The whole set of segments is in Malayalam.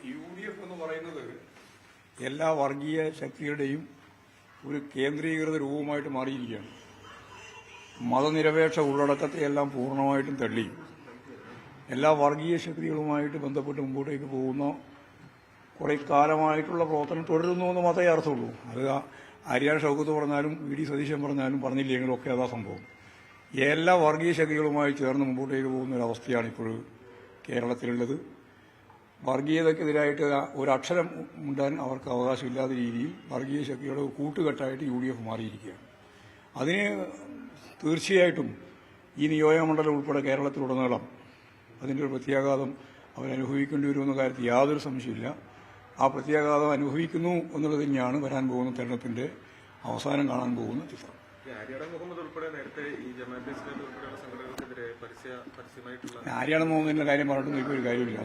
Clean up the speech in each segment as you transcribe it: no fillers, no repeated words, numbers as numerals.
UDF എന്ന് പറയുന്നത് എല്ലാ വർഗീയ ശക്തികളുടെയും ഒരു കേന്ദ്രീകൃത രൂപമായിട്ട് മാറിയിരിക്കുകയാണ്. മതനിരപേക്ഷ ഉള്ളടക്കത്തെയെല്ലാം പൂർണ്ണമായിട്ടും തള്ളി എല്ലാ വർഗീയ ശക്തികളുമായിട്ട് ബന്ധപ്പെട്ട് മുമ്പോട്ടേക്ക് പോകുന്ന കുറേ കാലമായിട്ടുള്ള പ്രവർത്തനം തുടരുന്നു എന്ന് മാത്രമേ അർത്ഥമുള്ളൂ. അത് ആര്യാ ഷൗക്കത്ത് പറഞ്ഞാലും VD സതീശൻ പറഞ്ഞാലും പറഞ്ഞില്ലെങ്കിലും ഒക്കെ അതാ സംഭവം. എല്ലാ വർഗീയ ശക്തികളുമായി ചേർന്ന് മുമ്പോട്ടേക്ക് പോകുന്ന ഒരവസ്ഥയാണ് ഇപ്പോൾ കേരളത്തിലുള്ളത്. വർഗീയതയ്ക്കെതിരായിട്ട് ഒരക്ഷരം ഉണ്ടാൻ അവർക്ക് അവകാശമില്ലാത്ത രീതിയിൽ വർഗീയ ശക്തിയുടെ കൂട്ടുകെട്ടായിട്ട് UDF മാറിയിരിക്കുകയാണ്. അതിന് തീർച്ചയായിട്ടും ഈ നിയോജകമണ്ഡലം ഉൾപ്പെടെ കേരളത്തിലുടനീളം അതിൻ്റെ ഒരു പ്രത്യാഘാതം അവരനുഭവിക്കേണ്ടി വരുമെന്ന കാര്യത്തിൽ യാതൊരു സംശയമില്ല. ആ പ്രത്യാഘാതം അനുഭവിക്കുന്നു എന്നുള്ളത് തന്നെയാണ് വരാൻ പോകുന്ന തെരഞ്ഞെടുപ്പിന്റെ അവസാനം കാണാൻ പോകുന്ന ചിത്രം. ആര്യാടൻ മുഹമ്മദിന്റെ കാര്യം പറഞ്ഞിട്ട് ഇപ്പോൾ ഒരു കാര്യമില്ല.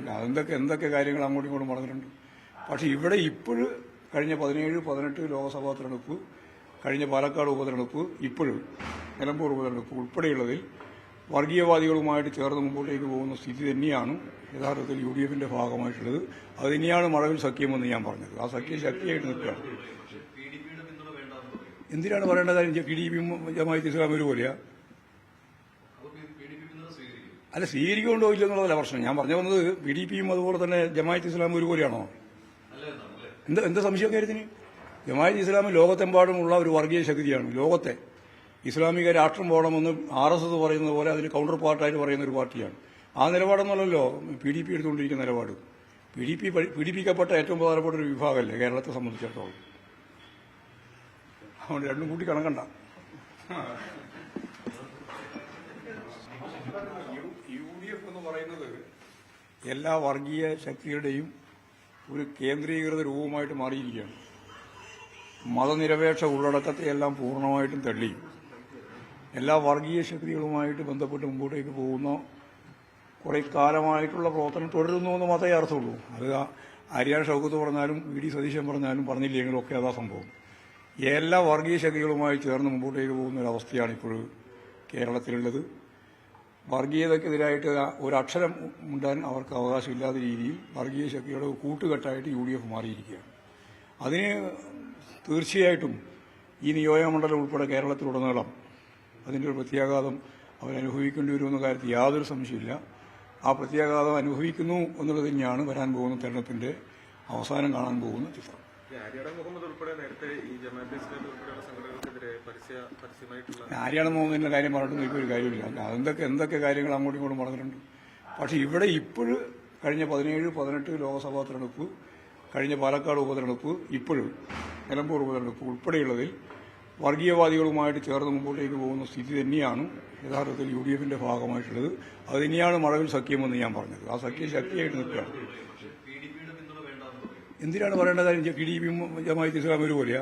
എന്തൊക്കെ കാര്യങ്ങൾ അങ്ങോട്ടും ഇങ്ങോട്ടും പറഞ്ഞിട്ടുണ്ട്. പക്ഷെ ഇവിടെ ഇപ്പോഴും കഴിഞ്ഞ 17, 18 ലോക്സഭാ തെരഞ്ഞെടുപ്പ്, കഴിഞ്ഞ പാലക്കാട് ഉപതെരഞ്ഞെടുപ്പ്, ഇപ്പോഴും നിലമ്പൂർ ഉപതെരഞ്ഞെടുപ്പ് ഉൾപ്പെടെയുള്ളതിൽ വർഗീയവാദികളുമായിട്ട് ചേർന്ന് മുമ്പോട്ടേക്ക് പോകുന്ന സ്ഥിതി തന്നെയാണ് യഥാർത്ഥത്തിൽ UDFന്റെ ഭാഗമായിട്ടുള്ളത്. അത് തന്നെയാണ് മഴവിൽ സഖ്യമെന്ന് ഞാൻ പറഞ്ഞത്. ആ സഖ്യം ശക്തിയായിട്ട് നിൽക്കുകയാണ്. എന്തിനാണ് പറയേണ്ട കാര്യം? PDPയും ജമാഅത്ത് ഇസ്ലാമി ഒരുപോലെയാ? അല്ല, സ്വീകരിക്കൊണ്ടോ ഇല്ലെന്നുള്ളതല്ല പ്രശ്നം. ഞാൻ പറഞ്ഞു വന്നത് PDPയും അതുപോലെ തന്നെ ജമാഅത്ത് ഇസ്ലാമി ഒരുപോലെയാണോ? എന്താ സംശയം കാര്യത്തിന്? ജമാഅത്ത് ഇസ്ലാമി ലോകത്തെമ്പാടുമുള്ള ഒരു വർഗീയ ശക്തിയാണ്. ലോകത്തെ ഇസ്ലാമിക രാഷ്ട്രം പോകണമെന്ന് RSS പറയുന്നത് പോലെ അതിന് കൗണ്ടർ പാർട്ടായിട്ട് പറയുന്ന ഒരു പാർട്ടിയാണ്. ആ നിലപാടെന്നുള്ളല്ലോ PDP എടുത്തുകൊണ്ടിരിക്കുന്ന നിലപാട്. പീഡിപ്പിക്കപ്പെട്ട ഏറ്റവും പ്രധാനപ്പെട്ട ഒരു വിഭാഗമല്ലേ കേരളത്തെ സംബന്ധിച്ചിടത്തോളം. അതുകൊണ്ട് രണ്ടും കൂട്ടി കണക്കണ്ട. UDF എന്ന് പറയുന്നത് എല്ലാ വർഗീയ ശക്തികളുടെയും ഒരു കേന്ദ്രീകൃത രൂപമായിട്ട് മാറിയിരിക്കുകയാണ്. മതനിരപേക്ഷ ഉള്ളടക്കത്തെയെല്ലാം പൂർണ്ണമായിട്ടും തള്ളി എല്ലാ വർഗീയ ശക്തികളുമായിട്ട് ബന്ധപ്പെട്ട് മുമ്പോട്ടേക്ക് പോകുന്ന കുറേ കാലമായിട്ടുള്ള പ്രവർത്തനം തുടരുന്നു എന്ന് മാത്രമേ അർത്ഥമുള്ളൂ. അത് ആര്യാ ഷൗക്കത്ത് പറഞ്ഞാലും VD സതീശൻ പറഞ്ഞാലും പറഞ്ഞില്ലെങ്കിലും ഒക്കെ അതാ സംഭവം. എല്ലാ വർഗീയ ശക്തികളുമായി ചേർന്ന് മുമ്പോട്ടേക്ക് പോകുന്ന ഒരവസ്ഥയാണ് ഇപ്പോൾ കേരളത്തിലുള്ളത്. വർഗീയതയ്ക്കെതിരായിട്ട് ഒരക്ഷരം ഉണ്ടാൻ അവർക്ക് അവകാശമില്ലാത്ത രീതിയിൽ വർഗീയ ശക്തിയുടെ കൂട്ടുകെട്ടായിട്ട് UDF മാറിയിരിക്കുകയാണ്. അതിന് തീർച്ചയായിട്ടും ഈ നിയോജകമണ്ഡലം ഉൾപ്പെടെ കേരളത്തിലുടനീളം അതിൻ്റെ ഒരു പ്രത്യാഘാതം അവരനുഭവിക്കേണ്ടി വരുമെന്ന കാര്യത്തിൽ യാതൊരു സംശയമില്ല. ആ പ്രത്യാഘാതം അനുഭവിക്കുന്നു എന്നുള്ളത് തന്നെയാണ് വരാൻ പോകുന്ന തെരഞ്ഞെടുപ്പിന്റെ അവസാനം കാണാൻ പോകുന്ന ചിത്രം. ആര്യാടൻ മുഹമ്മദിന്റെ കാര്യം പറഞ്ഞിട്ട് ഇപ്പോൾ ഒരു കാര്യമില്ല. എന്തൊക്കെ കാര്യങ്ങൾ അങ്ങോട്ടും ഇങ്ങോട്ടും പറഞ്ഞിട്ടുണ്ട്. പക്ഷെ ഇവിടെ ഇപ്പോഴും കഴിഞ്ഞ 17, 18 ലോക്സഭാ തെരഞ്ഞെടുപ്പ്, കഴിഞ്ഞ പാലക്കാട് ഉപതെരഞ്ഞെടുപ്പ്, ഇപ്പോഴും നിലമ്പൂർ ഉപതെരഞ്ഞെടുപ്പ് ഉൾപ്പെടെയുള്ളതിൽ വർഗീയവാദികളുമായിട്ട് ചേർന്ന് മുമ്പോട്ടേക്ക് പോകുന്ന സ്ഥിതി തന്നെയാണ് യഥാർത്ഥത്തിൽ UDFന്റെ ഭാഗമായിട്ടുള്ളത്. അത് തന്നെയാണ് മഴവിൽ സഖ്യമെന്ന് ഞാൻ പറഞ്ഞത്. ആ സഖ്യം ശക്തിയായിട്ട് നിൽക്കുകയാണ്. എന്തിനാണ് പറയേണ്ട കാര്യം? PDPയും ജമാഅത്ത് ഇസ്ലാമി ഒരുപോലെയാ?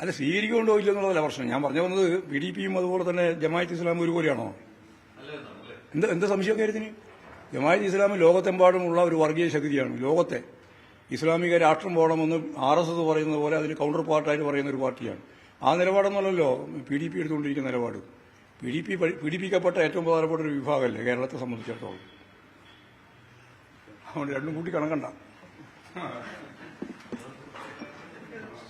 അല്ല, സ്വീകരിക്കൊണ്ടോ ഇല്ലെന്നുള്ളതല്ല പ്രശ്നം. ഞാൻ പറഞ്ഞു വന്നത് PDPയും അതുപോലെ തന്നെ ജമാഅത്ത് ഇസ്ലാമി ഒരുപോലെയാണോ? എന്താ സംശയം കാര്യത്തിന്? ജമാഅത്ത് ഇസ്ലാമി ലോകത്തെമ്പാടുമുള്ള ഒരു വർഗീയ ശക്തിയാണ്. ലോകത്തെ ഇസ്ലാമിക രാഷ്ട്രം പോകണമെന്ന് RSS പറയുന്നത് പോലെ അതിന് കൗണ്ടർ പാർട്ടായിട്ട് പറയുന്ന ഒരു പാർട്ടിയാണ്. ആ നിലപാടെന്നുള്ളല്ലോ PDP എടുത്തുകൊണ്ടിരിക്കുന്ന നിലപാട്. പീഡിപ്പിക്കപ്പെട്ട ഏറ്റവും പ്രധാനപ്പെട്ട ഒരു വിഭാഗമല്ലേ കേരളത്തെ സംബന്ധിച്ചിടത്തോളം. അതുകൊണ്ട് രണ്ടും കൂട്ടി കണക്കണ്ട.